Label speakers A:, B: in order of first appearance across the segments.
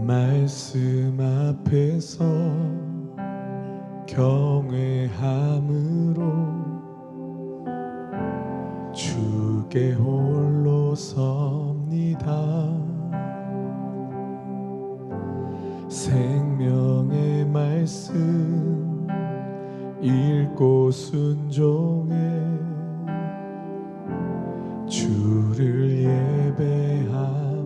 A: 말씀 앞에서 경외함으로 주께 홀로 섭니다. 생명의 말씀 읽고 순종해 주를 예배합니다.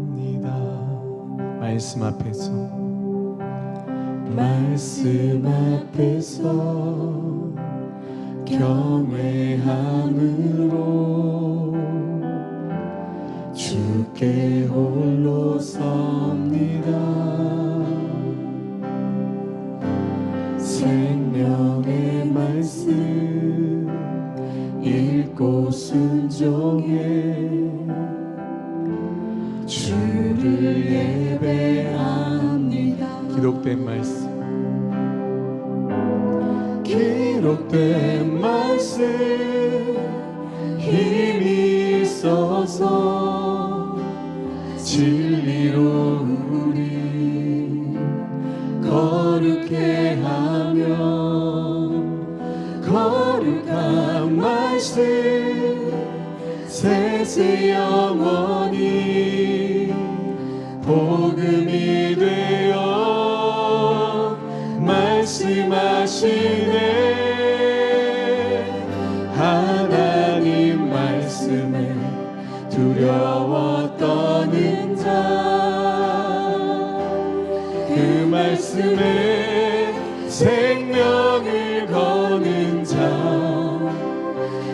A: 말씀 앞에서 경외함으로 주께 홀로 섭니다. 생명의 말씀 읽고 순종해 주를 예배합니다. 기록된 말씀 힘이 있어서 진리로 우리 거룩해 하며 거룩한 말씀 세세 영원히 복음이 되어 말씀하시네. 하나님 말씀에 두려워 떠는 자, 그 말씀에 생명을 거는 자,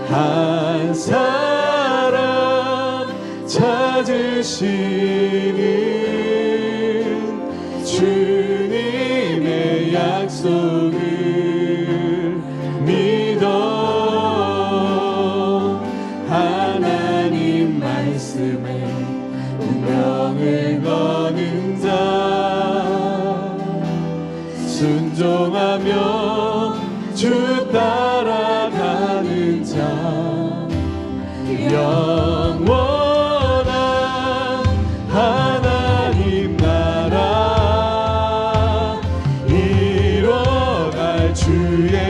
A: 한 사람 찾으시는 주님의 약속을 믿어. 하나님 말씀에 운명을 거는 자, 순종하며 주 따라가는 자, 영원한 하나님 나라 이뤄갈 주의